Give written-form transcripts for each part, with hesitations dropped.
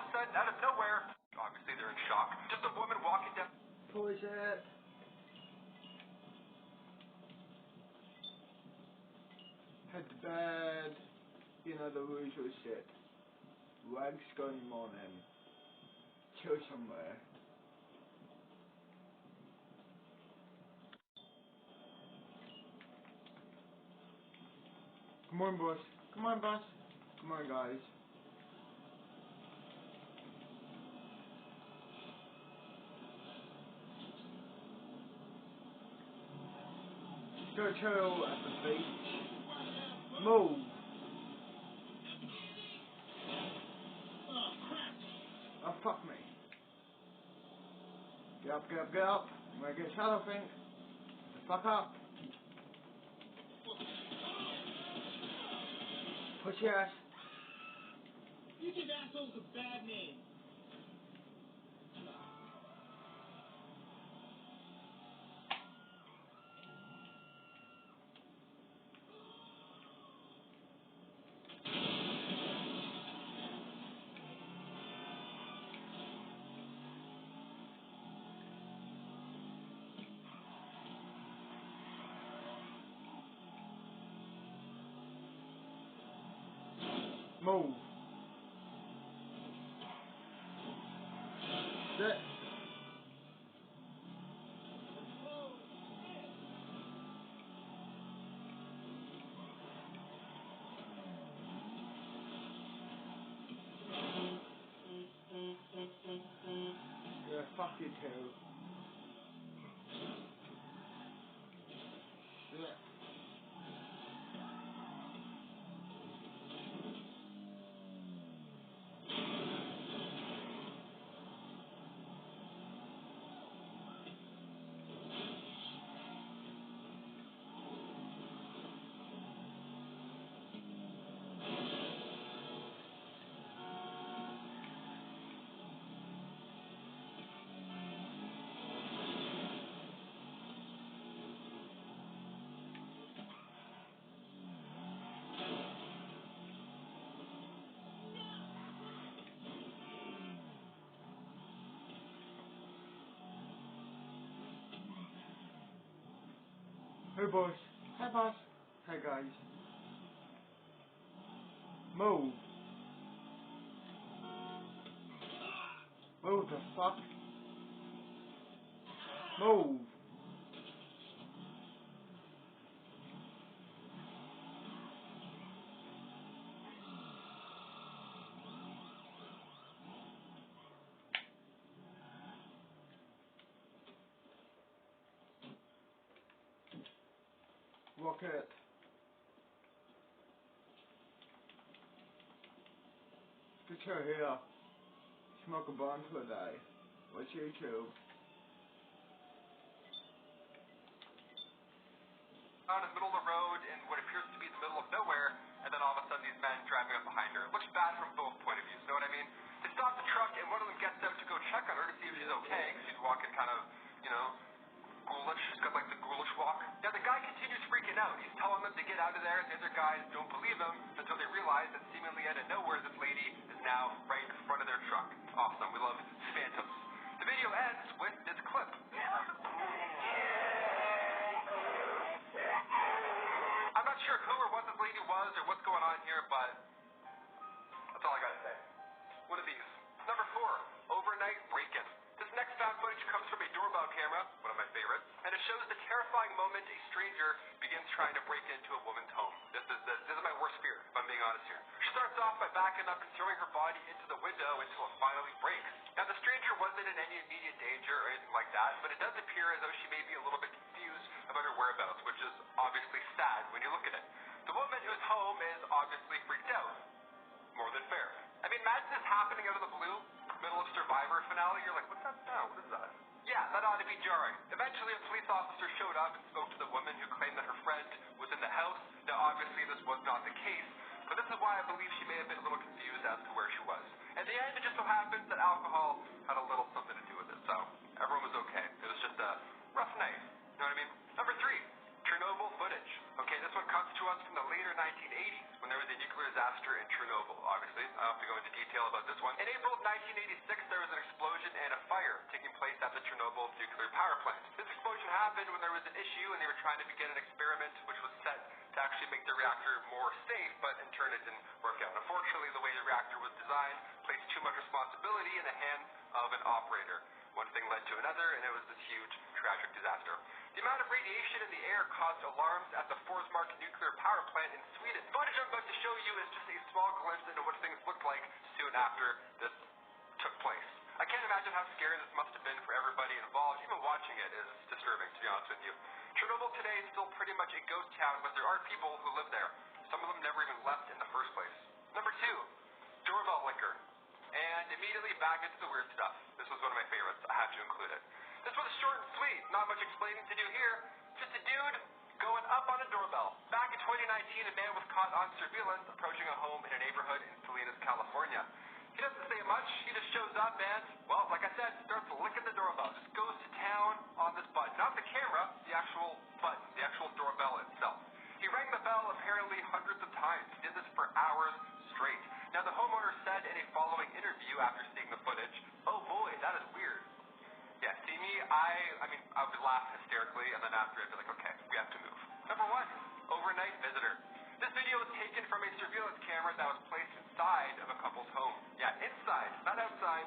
a sudden, out of nowhere, obviously they're in shock, just a woman walking down. Push it. Head to bed. You know the usual shit. Rags gone morning. Chill somewhere. Come on, boss. Come on, boss. Come on, guys. Go chill at the beach. Move. Oh, fuck me. Get up, get up, get up. I'm gonna get shot, I think. The fuck up. Push your ass. You give assholes a bad name. Move. Sit. Yeah, fuck you too. Shit. Hey boss. Hey boss. Hey guys. Move. Move the fuck. Move. Rocket. Get your here. Smoke a blunt for a day. Watch YouTube. Out in the middle of the road in what appears to be the middle of nowhere, and then all of a sudden these men driving up behind her. It looks bad from both point of views, you know what I mean? They stop the truck and one of them gets out to go check on her to see if she's okay, because she's walking kind of, you know, ghoulish. She's got like the ghoulish walk. Now the guy continues freaking out. He's telling them to get out of there, and the other guys don't believe him until they realize that seemingly out of nowhere this lady is now right in front of their truck. Awesome. We love phantoms. The video ends with this clip. I'm not sure who or what this lady was or what's going on here, but that's all I gotta say. What are these? Number 4, overnight break-in. This next found footage comes from a doorbell camera, one of my favorites, and it shows the terrifying moment a stranger begins trying to break into a woman's home. This is my worst fear, if I'm being honest here. She starts off by backing up and throwing her body into the window until it finally breaks. Now the stranger wasn't in any immediate danger or anything like that, but it does appear as though she may be a little bit confused about her whereabouts, which is obviously sad when you look at it. The woman whose home is obviously freaked out. More than fair. I mean, imagine this happening out of the blue, middle of Survivor finale. You're like, what's that sound? What is that? Yeah, that ought to be jarring. Eventually, a police officer showed up and spoke to the woman who claimed that her friend was in the house. Now, obviously, this was not the case, but this is why I believe she may have been a little confused as to where she was. In the end, it just so happens that alcohol had a little something to do with it, so everyone was okay. It was just a rough night. You know what I mean? Number 3. Chernobyl footage. Okay, this one comes to us from the later 1980s when there was a nuclear disaster in Chernobyl, obviously. I don't have to go into detail about this one. one. In April of 1986, there was an explosion and a fire taking place at the Chernobyl nuclear power plant. This explosion happened when there was an issue and they were trying to begin an experiment which was set to actually make the reactor more safe, but in turn it didn't work out. Unfortunately, the way the reactor was designed placed too much responsibility in the hands of an operator. One thing led to another, and it was this huge, tragic disaster. The amount of radiation in the air caused alarms at the Forsmark nuclear power plant in Sweden. The footage I'm about to show you is just a small glimpse into what things looked like soon after this took place. I can't imagine how scary this must have been for everybody involved. Even watching it is disturbing, to be honest with you. Chernobyl today is still pretty much a ghost town, but there are people who live there. Some of them never even left in the first place. Number 2, doorbell liquor. And immediately back into the weird stuff. This was one of my favorites. I had to include it. This was short and sweet. Not much explaining to do here. Just a dude going up on a doorbell. Back in 2019, a man was caught on surveillance approaching a home in a neighborhood in Salinas, California. He doesn't say much. He just shows up and, well, like I said, starts licking the doorbell. Just goes to town on this button. Not the camera, the actual button, the actual doorbell itself. He rang the bell apparently hundreds of times. He did this for hours straight. Now, the homeowner said in a following interview after seeing the footage, "Oh boy, that is weird." Yeah, see me, I would laugh hysterically, and then after I'd be like, okay, we have to move. Number 1, overnight visitor. This video was taken from a surveillance camera that was placed inside of a couple's home. Yeah, inside, not outside.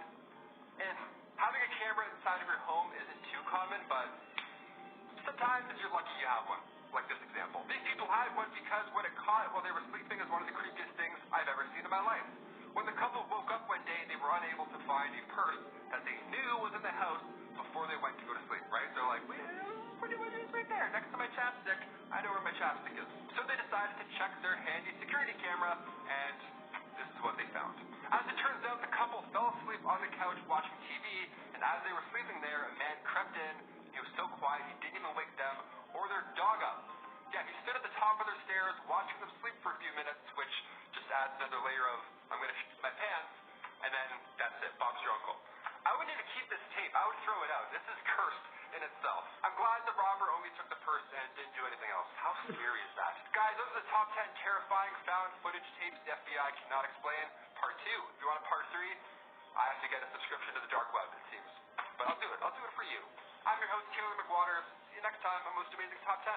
And having a camera inside of your home isn't too common, but sometimes if you're lucky you have one. Like this example. These people had one because what it caught while they were sleeping is one of the creepiest things I've ever seen in my life. When the couple woke up one day, they were unable to find a purse that they knew was in the house before they went to go to sleep, right? They're like, what is right there? Next to my chapstick. I know where my chapstick is. So they decided to check their handy security camera, and this is what they found. As it turns out, the couple fell asleep on the couch watching TV, and as they were sleeping there, a man crept in. He was so quiet, he didn't even wake them or their dog up. Yeah, he stood at the top of their stairs, watching them sleep for a few minutes, which just adds another layer of, I'm going to shit my pants, and then that's it, Bob's your uncle. I wouldn't even keep this tape, I would throw it out. This is cursed in itself. I'm glad the robber only took the purse and didn't do anything else. How scary is that? Guys, those are the top 10 terrifying found footage tapes the FBI cannot explain. Part 2. If you want a part 3, I have to get a subscription to the dark web, it seems. But I'll do it for you. I'm your host, Taylor McWaters. See you next time on Most Amazing Top 10.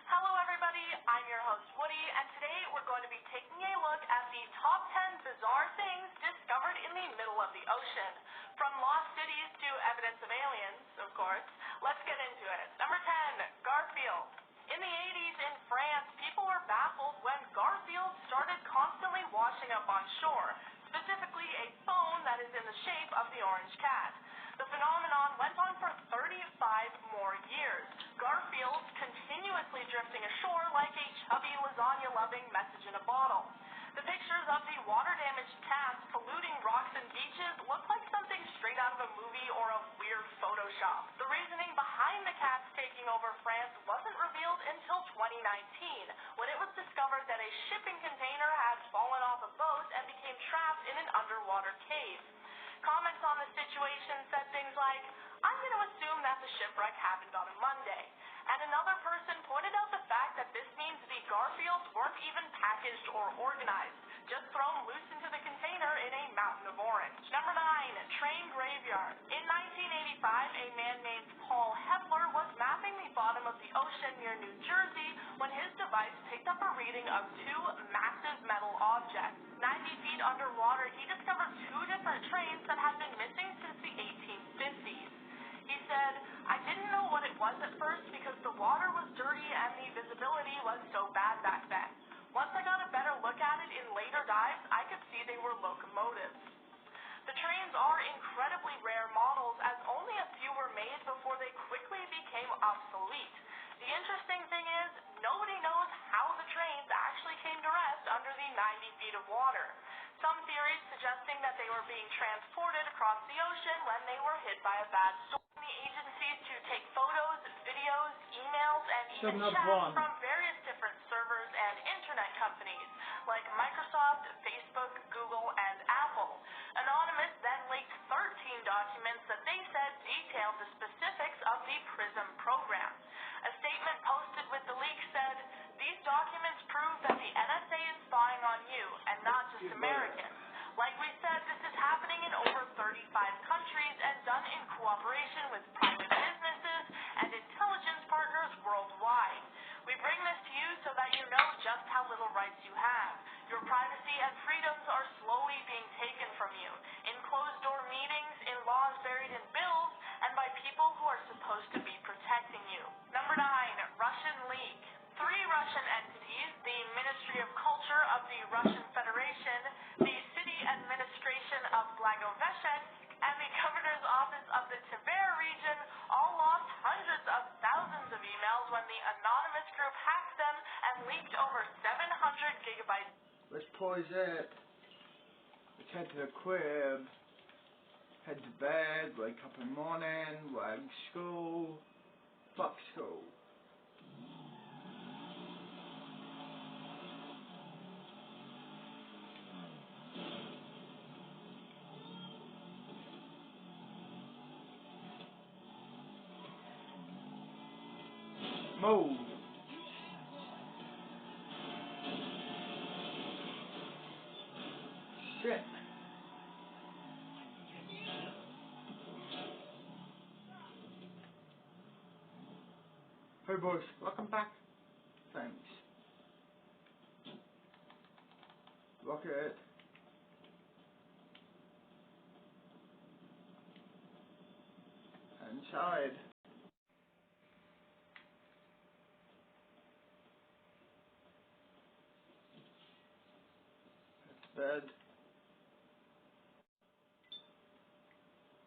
Hello everybody, I'm your host Woody, and today we're going to be taking a look at the top 10 bizarre things discovered in the middle of the ocean. From lost cities to evidence of aliens, of course. Let's get into it. Number 10, Garfield. In the 80s in France, people were baffled when Garfield started constantly washing up on shore, specifically a phone that is in the shape of the orange cat. The phenomenon went on for 35 more years, Garfield continuously drifting ashore like a chubby lasagna-loving message in a bottle. The pictures of the water-damaged cats polluting rocks and beaches look like something straight out of a movie or a weird Photoshop. The reasoning behind the cats taking over France wasn't revealed until 2019, when it was discovered that a shipping container had fallen off a boat and became trapped in an underwater cave. Comments on the situation said things like, "I'm going to assume that the shipwreck happened on a Monday." And another person pointed out the fact that this means the Garfields weren't even packaged or organized, just thrown loose into the container in a mountain of orange. Number 9, train graveyard. In 1985, a man named Paul Hepler was mapping the bottom of the ocean near New Jersey when his device picked up a reading of 2 massive metal objects. 90 feet underwater, he discovered 2 different trains that had been missing since the 1850s. He said, "I didn't know what it was at first because the water was dirty and the visibility was so bad back then. Once I got a better look at it in later dives, I could see they were locomotives." The trains are incredibly rare models, as only a few were made before they quickly became obsolete. The interesting thing is, nobody knows how the trains actually came to rest under the 90 feet of water. Some theories suggesting that they were being transported across the ocean when they were hit by a bad storm. The agencies to take photos, videos, emails, and even chats from various different servers and internet companies like Microsoft, Facebook, Google, and Apple. Anonymous then leaked 13 documents that they revealed the specifics of the PRISM program. A statement posted with the leak said, "These documents prove that the NSA is spying on you, and not just Americans. Like we said, this is happening in over 35 countries and done in cooperation with private businesses and intelligence partners worldwide. We bring this to you so that you know just how little rights you have. Your privacy and freedoms are slowly being taken from you, in closed-door meetings, in laws buried in bills, and by people who are supposed to be protecting you." Number 9, Russian leak. 3 Russian entities, the Ministry of Culture of the Russian Federation, the City Administration of Blagoveshchensk, and the Governor's Office of the Tver region all lost hundreds of thousands of emails when the anonymous group hacked them and leaked over 700 gigabytes. Let's pause it. Let's head to the crib. Head to bed, wake up in the morning, wag school. Fuck school. Move. Shit. Hey boys, welcome back. Thanks. Rocket. Inside. Bed.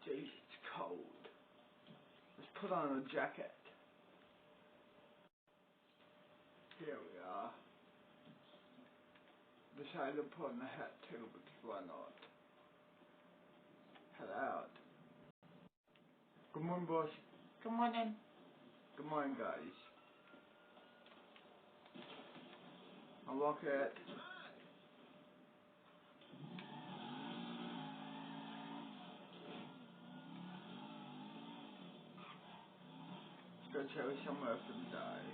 Jeez, it's cold. Let's put on a jacket. Here we are. Decided to put on a hat too, because why not? Head out. Good morning, boss. Good morning. Good morning, guys. I'll walk it. Go tell somewhere else to die.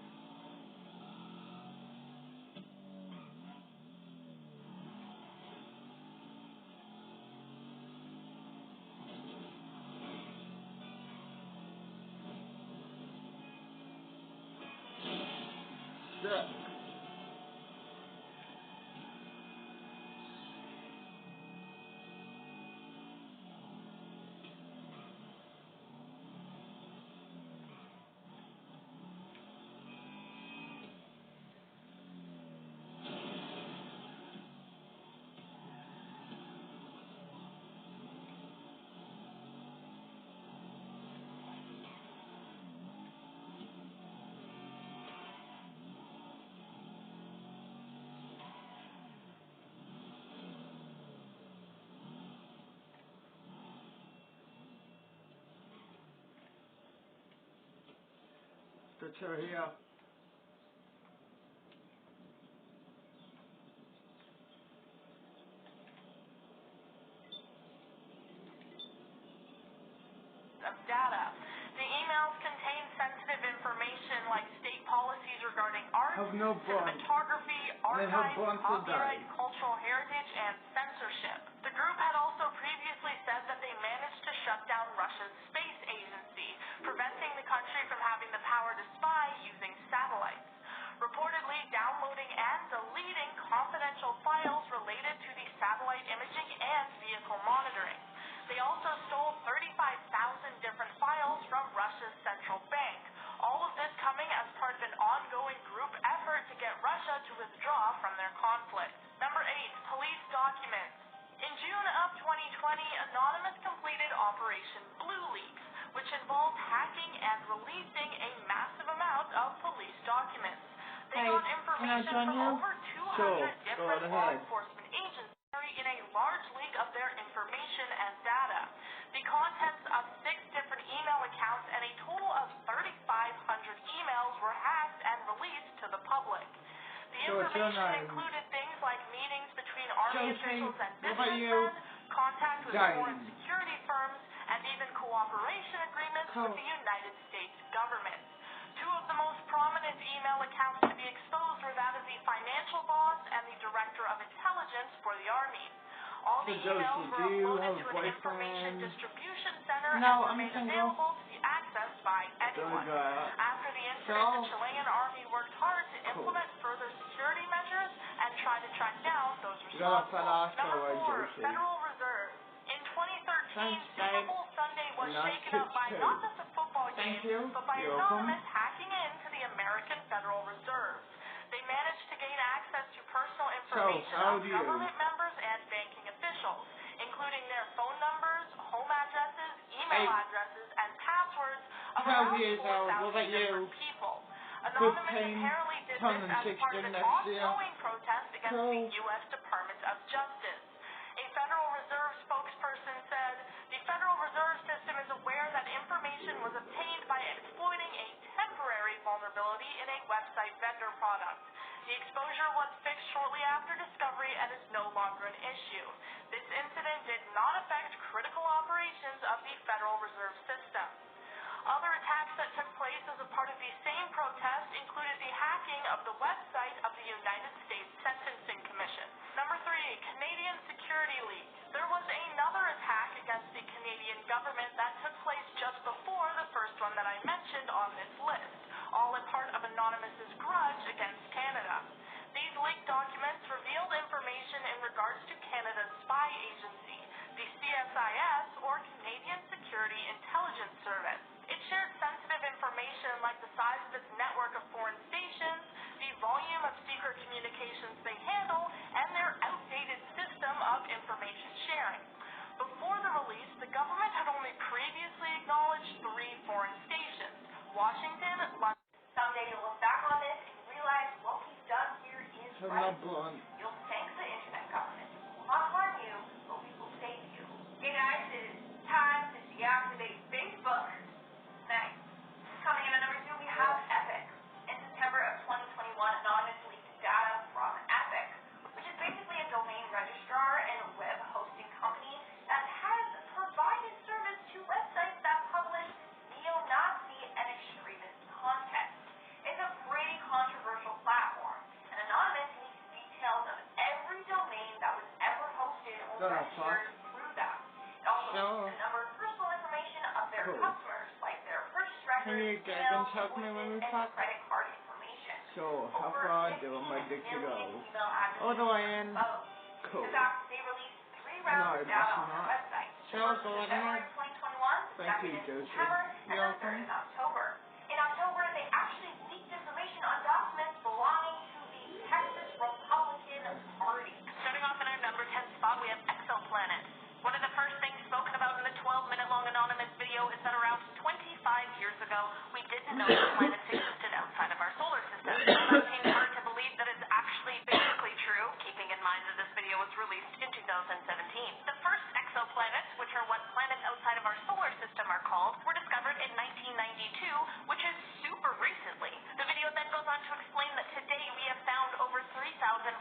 Shit. Good to hear. Of data. The emails contain sensitive information like state policies regarding art, No cinematography, archives, copyright, cultural heritage, and censorship. The group had also previously said that they managed to shut down Russia's space agency, preventing the country from having the power to spy using satellites. Reportedly downloading and deleting confidential files related to the satellite imaging and vehicle monitoring. They also stole 35,000 different files from Russia's central bank. All of this coming as part of an ongoing group effort to get Russia to withdraw from their conflict. Number 8, police documents. In June of 2020, Anonymous completed Operation Blue Leaks, which involved hacking and releasing a massive amount of police documents. They got information from over 200 different law enforcement agencies in a large leak of their information and data. The contents of 6 different email accounts and a total of 3,500 emails were hacked and released to the public. The information included things like meetings between army officials and businessmen, contact with foreign security firms, and even cooperation agreements with the United States government. Two of the most prominent email accounts to be exposed were that of the financial boss and the director of intelligence for the Army. All the emails were uploaded to an information distribution center and were made available to be accessed by anyone. After the incident, the Chilean Army worked hard to implement further security measures and try to track down those responsible. Number 4, Federal Reserve. In 2013, Super Bowl Sunday was shaken up by not just a football game, but by anonymous hacking into the American Federal Reserve. They managed to gain access to personal information of government members and banking officials, including their phone numbers, home addresses, email addresses, and passwords of around 4,000 different people. Anonymous apparently did this as part of an ongoing protest against the U.S. Department of Justice. A Federal Reserve spokesperson said, the Federal Reserve System is aware that information was obtained by exploiting a temporary vulnerability in a website vendor product. The exposure was fixed shortly after discovery and is no longer an issue. This incident did not affect critical operations of the Federal Reserve System. Other attacks that took place as a part of the same protest included the hacking of the website of the United States Sentencing Commission. Number 3, Canadian security leak. There was another attack against the Canadian government that took place just before the first one that I mentioned on this list, all a part of Anonymous's grudge against Canada. These leaked documents revealed information in regards to Canada's spy agency, the CSIS, or Canadian Security Intelligence Service. It shared sensitive information like the size of its network of foreign stations, the volume of secret communications they handle, and their outdated system of information sharing. Before the release, the government had only previously acknowledged 3 foreign stations: Washington, London. Someday you'll look back on this and realize what we've done here is right. You'll thank the internet government. We'll not harm you, but we will save you. Hey guys, it is time to deactivate Facebook. Nice. Coming in at number 2, we have Epic. In September of 2021, Anonymous leaked data from Epic, which is basically a domain registrar and a web hosting company that has provided service to websites that publish neo-Nazi and extremist content. It's a pretty controversial platform, and Anonymous leaks details of every domain that was ever hosted or registered through that. It also leaks a number of personal information of their customers, like their purchase records, emails, invoices, and credit card information. So, how far do I get to go? All the way in. Cool. In fact, they released 3 rounds of data on their website. February 2021, Thank you, Joseph. September, and then third in October. In October, they actually leaked information on documents belonging to the Texas Republican Party. Starting off in our number 10 spot, we have exoplanets. One of the first things spoken about in the 12-minute-long Anonymous video is that around 25 years ago, we didn't know that planets existed outside of our solar system. That seems hard to believe that it's actually basically true, keeping in mind that this video was released in 2017. The first exoplanets, which are what planets outside of our solar system are called, were discovered in 1992, which is super recently. The video then goes on to explain that today we have found over 3,400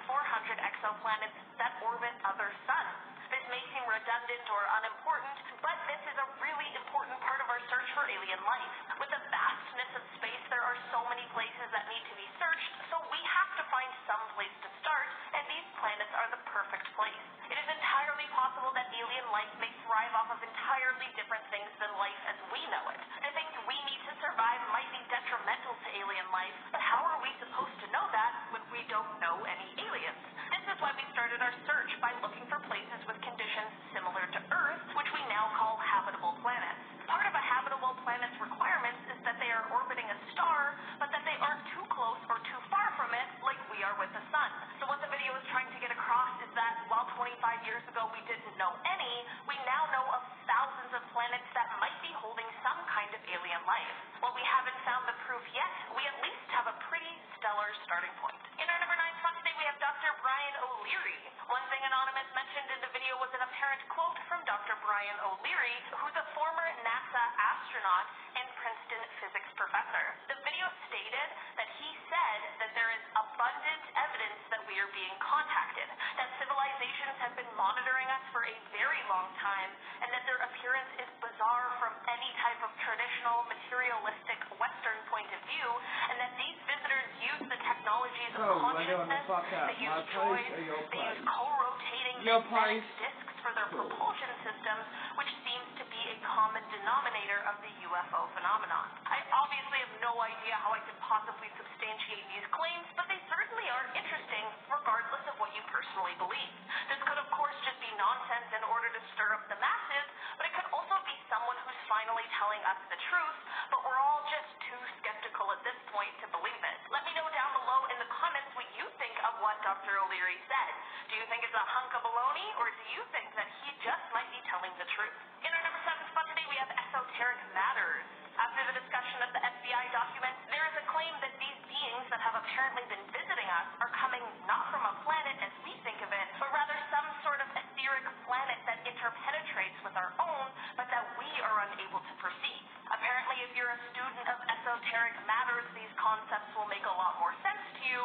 exoplanets that orbit other suns. This may seem redundant or unimportant, but this is a really important part of our search for alien life. With the vastness of space, there are so many places that need to be searched, so we have to find some place to start, and these planets are the perfect place. It is entirely possible that alien life may thrive off of entirely different things than life as we know it. The things we need to survive might be detrimental to alien life, but how are we supposed to know that when we don't know any aliens? This is why we started our search by looking for places with conditions similar to Earth, which we now call habitable planets. Part of a habitable planet's requirements is that they are orbiting a star, but that they aren't too close or too far from it like we are with the sun. So what the video is trying to get across is that while 25 years ago we didn't know any, we now know of thousands of planets that might be holding some kind of alien life. While we haven't found the proof yet, we at least have a pretty stellar starting point. In our number 9 spot today, we have Dr. Brian O'Leary. One thing Anonymous mentioned in the video was an apparent quote from Dr. Brian O'Leary, who's a former NASA astronaut and Princeton physics professor. The video stated that he said that there is abundant evidence that we are being contacted, that civilizations have been monitoring us for a very long time, and that their appearance is bizarre from any type of traditional, materialistic, Western point of view, and that these visitors use the technologies of consciousness, they use droids, they use co-rotating magnetic discs for their propulsion systems, which seems to be a common denominator of the UFO phenomenon. I obviously have no idea how I could possibly substantiate these claims, but they certainly are interesting, regardless of what you personally believe. This could, of course, just be nonsense in order to stir up the masses, but it could also be someone who's finally telling us the truth, but we're all just too skeptical at this point to believe it. Let me know down below in the comments what you think of what Dr. O'Leary said. Do you think it's a hunk of baloney, or do you think that he just might be telling the truth? In our number 7 spot today, we have Esoteric Matters. After the discussion of the FBI documents, there is a claim that these beings that have apparently been visiting us are coming not from a planet as we think of it, but rather some sort of etheric planet that interpenetrates with our own, but that we are unable to perceive. Apparently, if you're a student of Esoteric Matters, these concepts will make a lot more sense to you,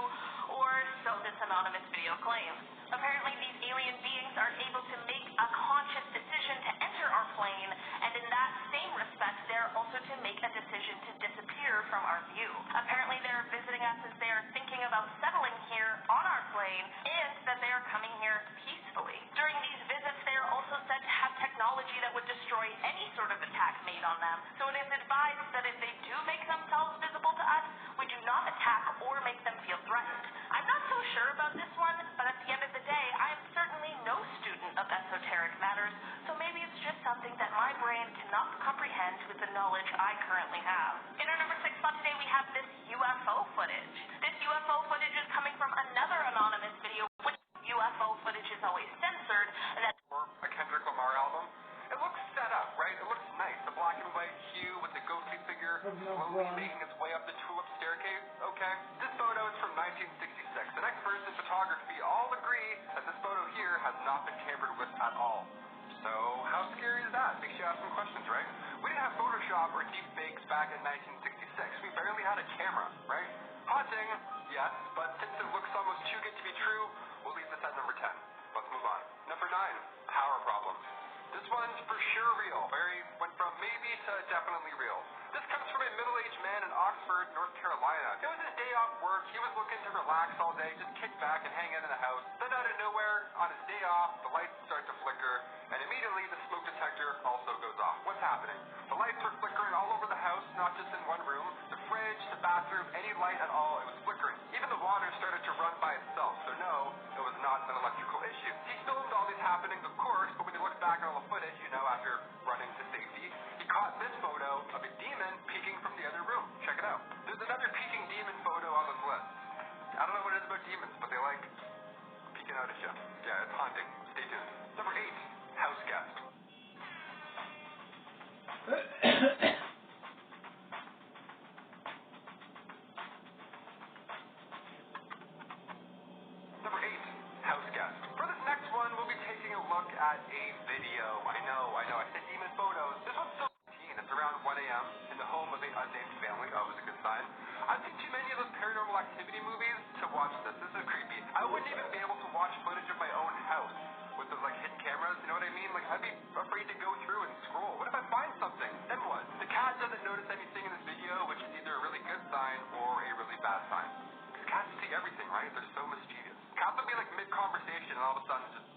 or so this anonymous video claims. Apparently, these alien beings are able to make a conscious decision to enter our plane, and in that same respect, they're also to make a decision to disappear from our view. Apparently, they're visiting us as they are thinking about settling here on our plane, and that they are coming here peacefully. During these visits, they are also said to have technology that would destroy any sort of attack made on them, so it is advised that if they do make themselves visible to us, we do not attack or make them feel threatened. I'm not so sure about this one, but at the end of the day, I am certainly no student of Esoteric Matters, so maybe it's just something that my brain cannot comprehend with the knowledge I currently have. In our number 6 spot today, we have this UFO footage. This UFO footage is coming from another anonymous video, which UFO footage is always censored, and that's Or a Kendrick Lamar album. It looks set up, right? It looks nice. The black and white hue with the ghostly figure slowly making its way up the tulip staircase. Okay. This photo is from 1966. And experts in photography all agree that this photo here has not been tampered with at all. So how scary is that? Makes you ask some questions, right? We didn't have Photoshop or deepfakes back in 1966. We barely had a camera, right? Haunting, yes, but since it looks almost too good to be true, we'll leave this at number 10. Let's move on. Number 9, power problems. This one's for sure real. Went from maybe to definitely real. This comes from a middle-aged man in Oxford, North Carolina. It was his day off work. He was looking to relax all day, just kick back and hang out in the house. Then out of nowhere, on his day off, the lights start to flicker, and immediately the smoke detector also goes off. What's happening? The lights were flickering all over the house, not just in one room. The fridge, the bathroom, any light at all, it was flickering. Even the water started to run by itself, so no, it was not an electrical issue. He filmed all these happenings, of course, but when you look back at all the footage, after running to safety, he caught this photo of a demon peeking from the other room. Check it out. There's another peeking demon photo on this list. I don't know what it is about demons, but they like peeking out at you. Yeah, it's haunting. Stay tuned. Number 8, house guest. Number 8, house guest. For this next one, we'll be taking a look at a video. I know. I said demon photos. This one's so routine. It's around 1 a.m. in the home of an unnamed family. Always a good sign. I've seen too many of those paranormal activity movies to watch this. This is creepy. I wouldn't even be able to watch footage of my own house with those hidden cameras. You know what I mean? I'd be afraid to go through and scroll. What if I find something? Then what? The cat doesn't notice anything in this video, which is either a really good sign or a really bad sign. Because cats see everything, right? They're so mischievous. Cats will be mid-conversation and all of a sudden just...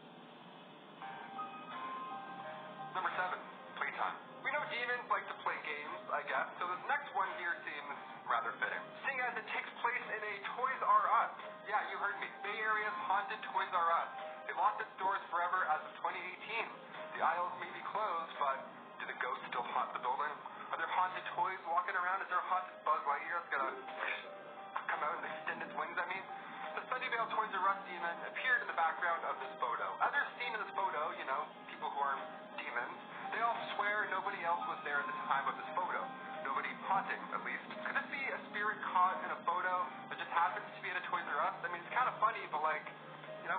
Number 7, playtime. We know demons like to play games, I guess, so this next one here seems rather fitting. Seeing as it takes place in a Toys R Us. Yeah, you heard me. Bay Area's haunted Toys R Us. They locked its doors forever as of 2018. The aisles may be closed, but do the ghosts still haunt the building? Are there haunted toys walking around? Is there a haunted Buzz Lightyear that's gonna come out and extend its wings at me? The Sunnyvale Toys R Us demon appeared in the background of this photo. Others seen in this photo, people who aren't demons, they all swear nobody else was there at the time of this photo. Nobody haunting, at least. Could this be a spirit caught in a photo that just happens to be at a Toys R Us? I mean, it's kind of funny, but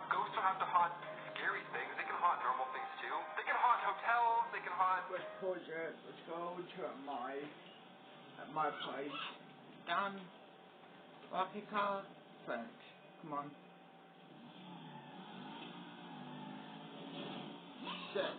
ghosts don't have to haunt scary things. They can haunt normal things too. They can haunt hotels. They can haunt... Let's pause it. Let's go to my place. Dan, like a car? Thanks. Come on. Sit.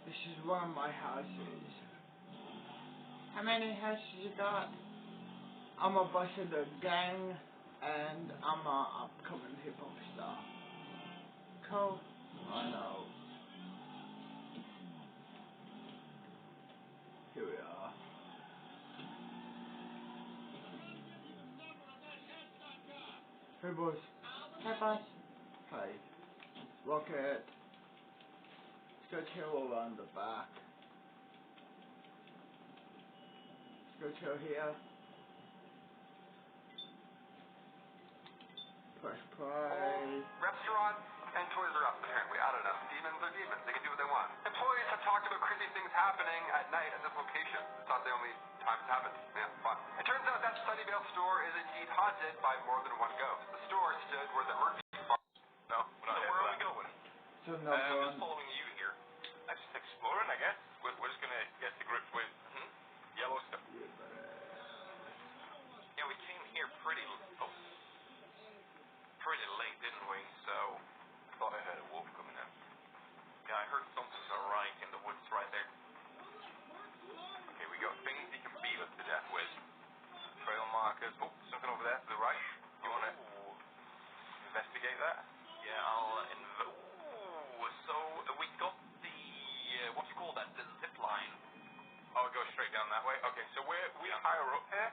This is one of my houses. How many houses you got? I'm a boss of the gang, and I'm a upcoming hip hop star. Cool. I know. Here we are. Hey boss. Hi, boss. Hey. Rocket. Let's go chill around the back. Let's go chill here. Press play. Restaurant and Toys R Us, apparently. I don't know. Demons are demons. They can do what they want. Employees have talked about creepy things happening at night at this location. It's not the only time it's happened. Yeah, fun. It turns out that Sunnyvale store is indeed haunted by more than one ghost. The store stood where the Hershey bar. No, we're not. So where are we going? So no I'm just following you here. I'm just exploring, I guess. We're just gonna get to grips with Yellowstone. Yeah, we came here pretty late, didn't we? So I thought I heard a wolf coming in. Yeah, I heard something's alright in the woods right there. Okay, we got things you can beat us to death with. Trail markers. Oh, something over there to the right. You wanna investigate that? Yeah, so we got the what do you call that? The zip line. Oh, it goes straight down that way. Okay, so we're higher up here.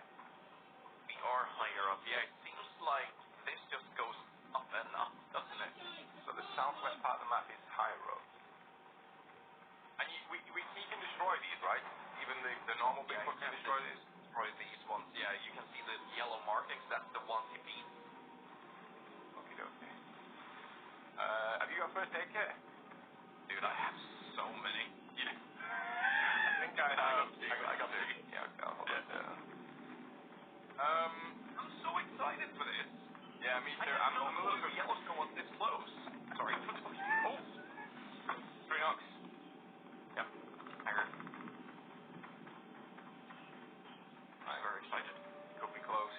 We are higher up. Yeah, it seems like this just goes up and up, doesn't it? So the southwest part of the map is higher up. And we can destroy these, right? Even the normal Bigfoot can destroy these. Destroy these ones. Yeah, you can see the yellow markings. That's the ones you beat. Okay. Have you got first aid kit? Dude, I have so many. Yeah. I think I got two. Yeah, I'll hold that down. I'm so excited for this. Yeah, me too. I'm a little bit. Yellowstone was this close. Sorry. Oh! 3 knocks. Yep. I heard. I'm very excited. Could be close.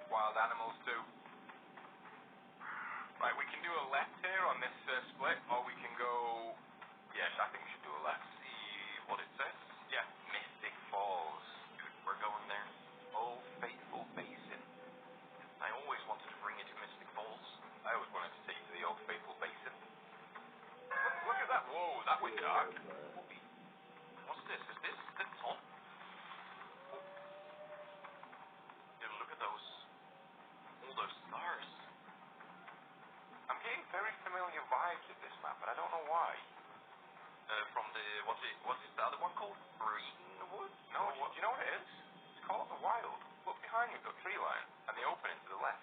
Wild animals too. Right, we can do a left here on this split, or we can go. Yes, I think we should do a left. See what it says. Yeah, Mystic Falls. Dude, we're going there. Old Faithful Basin. I always wanted to bring you to Mystic Falls. I always wanted to take you to the Old Faithful Basin. Look at that. Whoa, that was dark. What's this? Is this the top? Oh. Dude, look at those. All those stars. I'm getting very familiar vibes with this map, but I don't know why. From the what's the other one called? Greenwood? No, do you know what it is? It's called the Wild. Look behind you, the tree line, and the opening to the left.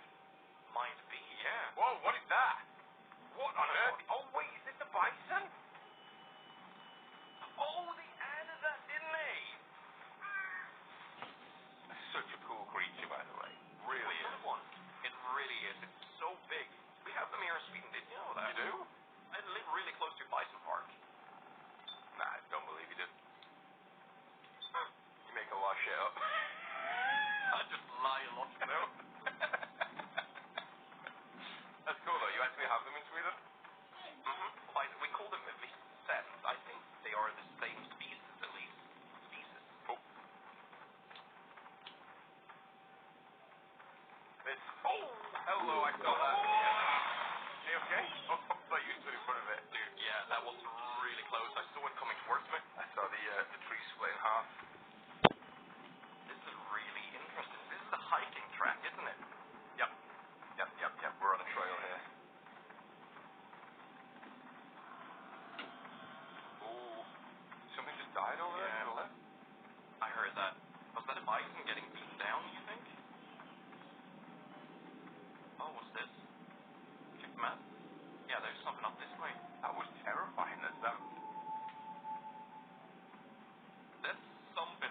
Might be, yeah. Whoa, what is that? What on earth? Oh wait, is this the bison? Oh, they added that, didn't they? Such a cool creature, by the way. Really is. One. It really is. It's so big. We have them here in Sweden, did you know that? You do? I live really close to Bison Park. Nah, I don't believe you did. You make a lot of shit up. I just lie a lot, you know? That's cool though, you actually have them in Sweden? Mm-hmm. We call them Vicens. I think they are the same species, at least. Oh. Hello, I saw that. You okay? Oh, I thought you stood in front of it. Dude, yeah, that was really close. I saw it coming towards me. I saw the tree split in half. This is really interesting. This is a hiking track, isn't it? Yep. We're on a trail here. Ooh. Something just died over there to the left? I heard that. Was that a bison getting beaten down, you think? Oh, what's this? Check the map. Yeah, there's something up this way. That was terrifying. That's something.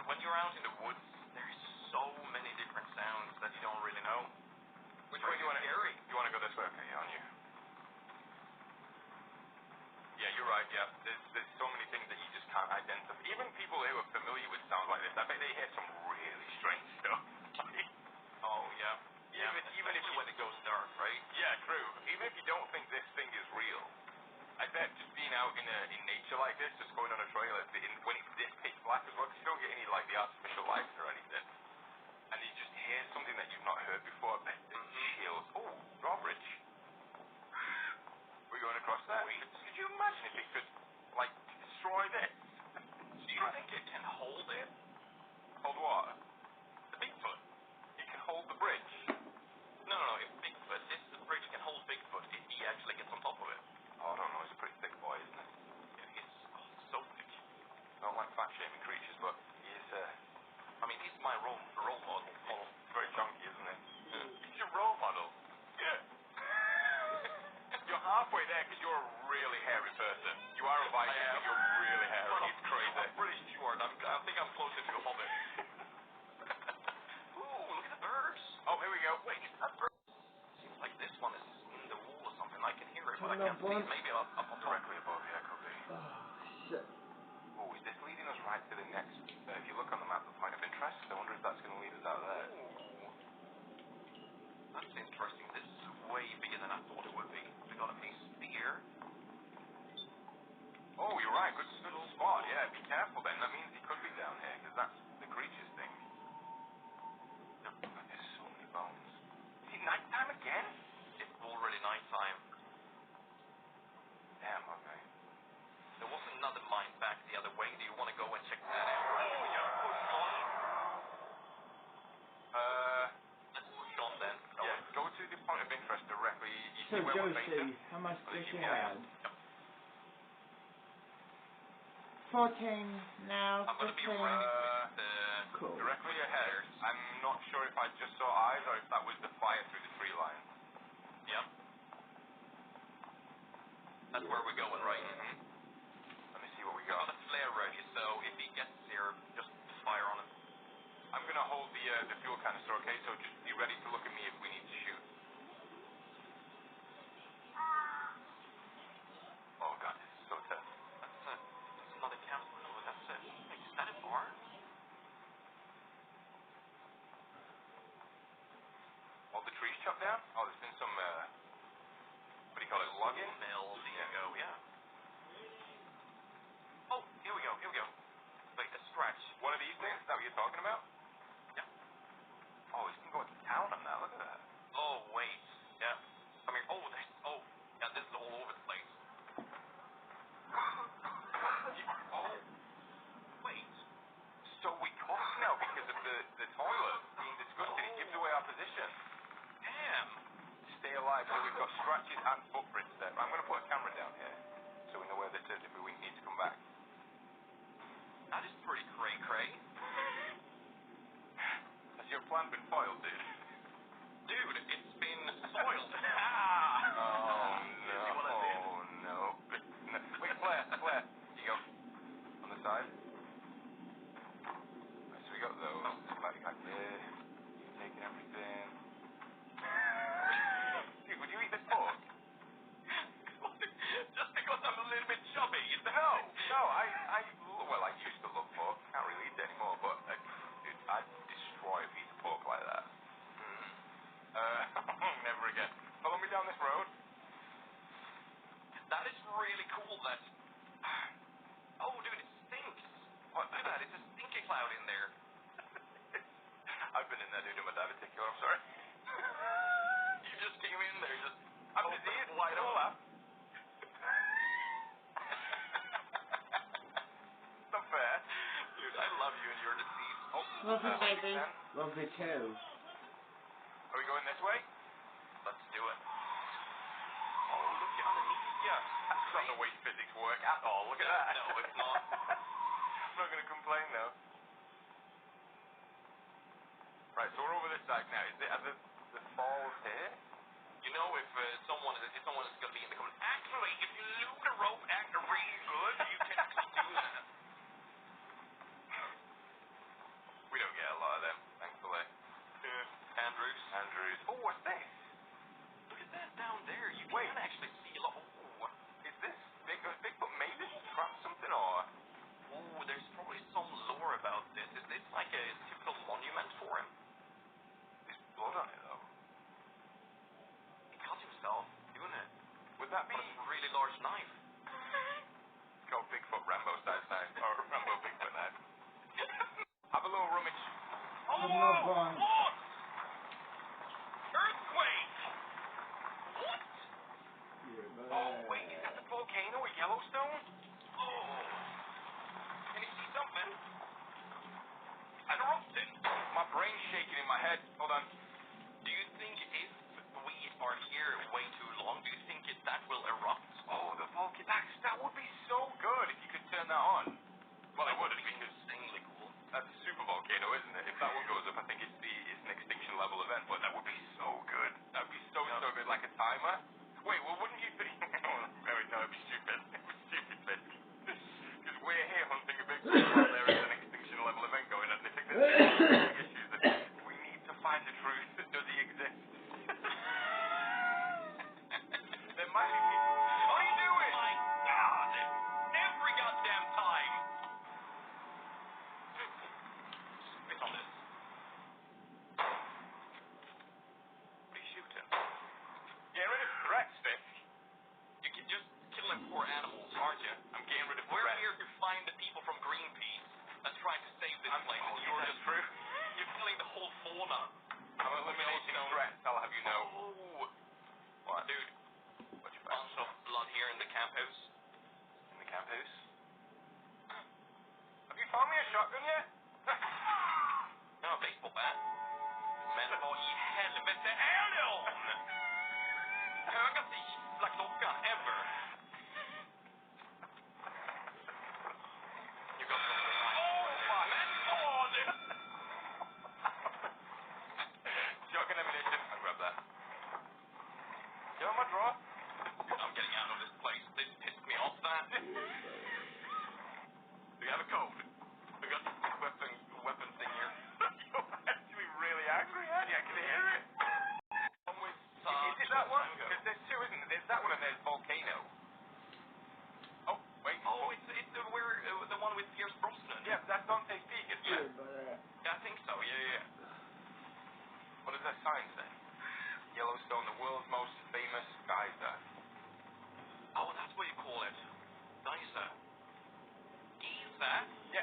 When you're out in the woods, there's so many different sounds that you don't really know. Which way do you want to go? You want to go this way? Okay, on you. Yeah, you're right, yeah. There's so many things that you just can't identify. Even people who are familiar with sounds like this, I bet they hear some really strange stuff. Oh, yeah. Even if when it goes dark, right? Yeah, true. Even if you don't think this thing is real, I bet just being out in nature feature like this, just going on a trailer, when it's this pitch black as well, because you don't get any, like, the artificial lights or anything. And you just hear something that you've not heard before, but it chills. Oh, drawbridge. We're going across there. Could you imagine if it could, like, destroy this? Do you think it can hold it? Hold what? The Bigfoot? It can hold the bridge. No, if Bigfoot, if the bridge can hold Bigfoot, if he actually gets on top of it. Oh, I don't know, he's a pretty thick boy, isn't he? Yeah, he's so thick. I don't like fat-shaming creatures, but he is, I mean, he's my role model. he's very chunky, isn't he? He's your role model. Yeah. You're halfway there because you're a really hairy person. You are a Viking, but you're really hairy. It's crazy. I'm pretty short. I think I'm closer to a hobbit. Ooh, look at the birds. Oh, here we go. Wait, is that bird? Seems like this one is in the wall or something. I can hear it, but I Turn can't up see it. one. Maybe up on top. Directly above, yeah, could be. Oh, shit. Oh, is this leading us right to the next? If you look on the map, the point of interest. I wonder if that's going to lead us out there. Ooh. That's interesting. This is way bigger than I thought it would be. We got a piece here. Oh, you're right. Good spot. Yeah, be careful then. That means he could be down here because that's the creature's thing. Look, there's so many bones. Is it nighttime again? It's already nighttime. Damn. Okay. There was another mine back the other way. Do you want to go and check that out? Oh, yeah, push on. Let's push on then. Yeah. Go to the point of interest directly. You So, see where we're facing? Josie, how much did you Yeah. have? 14 now, I'm going to be 15. ready with the... Cool. Directly ahead. I'm not sure if I just saw eyes or if that was the fire through the tree line. Yep. That's where we're going, right? Mm-hmm. Let me see what we We got got. a flare ready, so if he gets here, just fire on him. I'm gonna hold the fuel canister, okay? So just be ready to look at me if we need to shoot. Oh god, this is so tense. That's another camp. No, that's it. Wait, is that a barn? All the trees chopped down? Oh, there's been some, what do you call it, logging? Mill, there you go, yeah. Oh, here we go. Wait, a scratch. One of these things? Is that what you're talking about? Yeah. Oh, he's been going to town on that. Look at that. Oh, wait. Yeah. I mean, yeah, this is all over the place. Oh, wait. So we cough now because of the toilet being disgusting. It gives away our position. Damn. Stay alive. So we've got scratches and footprints there. I'm going to put a camera down here so we know where this is if we need to come back. That is pretty cray-cray. Has your plan been foiled, dude? Dude, it's been soiled. Oh, You see what I did? no. Wait, Claire. You go. On the side. Right, so we got those. Slightly back there. You taking everything. Dude, would you eat this pork? Just because I'm a little bit chubby, is that No, well, I used to love pork. Can't really eat it anymore, but, dude, I'd destroy a piece of pork like that. Never again. Follow me down this road. That is really cool that... Oh, dude, it stinks. What? Look at that, it's a stinky cloud in there. I've been in there, dude, and my dad would take you. I'm sorry. You just came in there, just... I'm diseased. Wide Don't open. laugh. Not fair. Dude, I love you and your disease. Oh, Love you, baby. then. Love you too. Are we going this way? let's do it. Oh, look underneath you. That's not the way physics work at all. Look at that. No, it's not. I'm not going to complain, though. Right, so we're over this side now. Are the falls here? You know, if someone is going to be in the comments, actually, if you loop the rope actor really good, you can actually do that. We don't get a lot of them, thankfully. Andrews. Oh, what's this? Look at that down there. You Wait. can actually see a lot. Oh, Is this Bigfoot made this trap something, or? There's probably some lore about this. It's like a typical monument for him. There's blood on it, though. He cut himself doing it. Would that be? With a really large knife. Go Big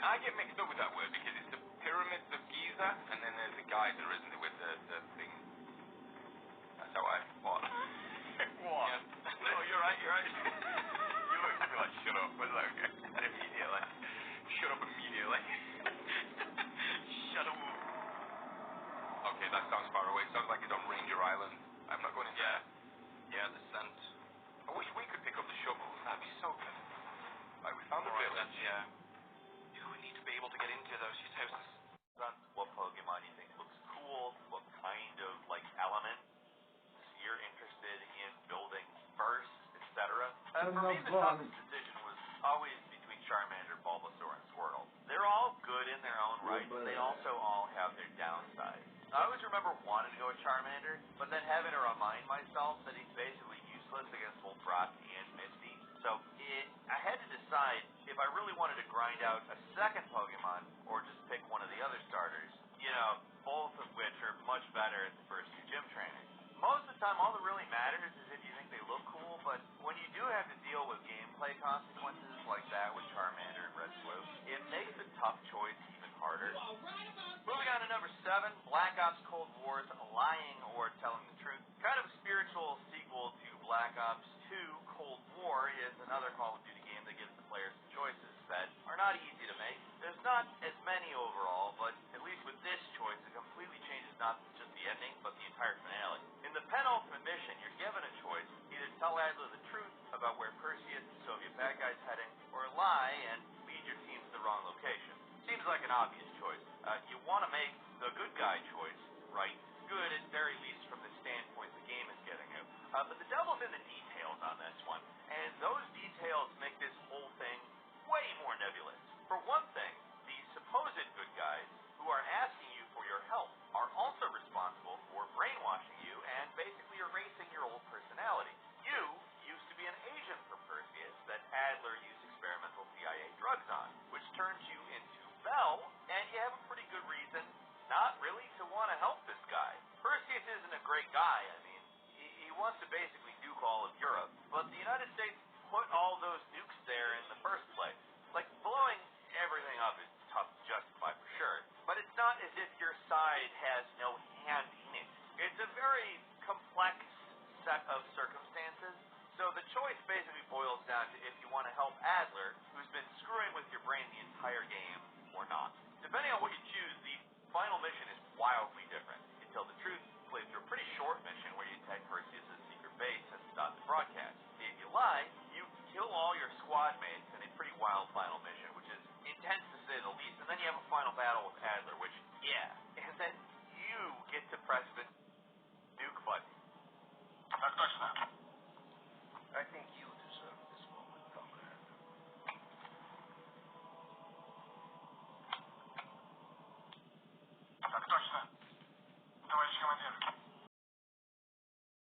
I get mixed up with that word because it's the pyramids of Giza, and then there's the geyser, isn't it, with the thing. That's how I thought. What? Yeah. No, you're right. You looked at me like, shut up, but like, immediately. Shut up immediately. Shut up. Okay, that sounds far away. Sounds like it's on Ranger Island. I'm not going into that. Yeah, the scent. I wish we could pick up the shovel. That'd be so good. Right, we found the Alright, village. yeah. We need to be able to get into those houses. What Pokemon do you think looks cool? What kind of, like, element you're interested in building first, etc.? For me, the toughest decision was always between Charmander, Bulbasaur, and Squirtle. They're all good in their own right, but they also all have their downsides. I always remember wanting to go with Charmander, but then having to remind myself that he's basically useless against both Brock and Misty. So I had to decide if I really wanted to grind out a second Pokemon or just pick one of the other starters, you know, both of which are much better at the first two gym trainers. Most of the time, all that really matters is if you think they look cool, but when you do have to deal with gameplay consequences like that with Charmander and Red Blue, it makes the tough choice even harder. Moving on to number 7, Black Ops Cold War's Lying or Telling the Truth. Kind of a spiritual sequel to Black Ops 2, Cold War is another Call of Duty game that gives the players some choices that are not easy to make. There's not as many overall, but at least with this choice, it completely changes not just the ending, but the entire finale. In the penultimate mission, you're given a choice: either tell Adler the truth about where Perseus, the Soviet bad guy's heading, or lie and lead your team to the wrong location. Seems like an obvious choice. You want to make the good guy choice, right? Good, at very least, from the standpoint the game is getting you. But the devil's in the details on this one, and those details make this whole thing way more nebulous. For one thing, the supposed good guys who are asking you for your help are also responsible for brainwashing you and basically erasing your old personality. You used to be an agent for Perseus that Adler used experimental CIA drugs on, which turns you into Bell, and you have a pretty good reason not really to want to help this guy. Perseus isn't a great guy. I mean, he wants to basically nuke all of Europe, but the United States put all those nukes there in the first place. Like, blowing everything up is tough to justify for sure, but it's not as if your side has no hand in it. It's a very complex set of circumstances, so the choice basically boils down to if you want to help Adler, who's been screwing with your brain the entire game, or not. Depending on what you choose, the final mission is wildly different. You tell the truth, play through a pretty short mission where you attack Perseus' secret base and stop the broadcast. If you lie, you kill all your squad mates in a pretty wild final mission, which is intense to say the least, and then you have a final battle with Adler, which, yeah, and then you get to press the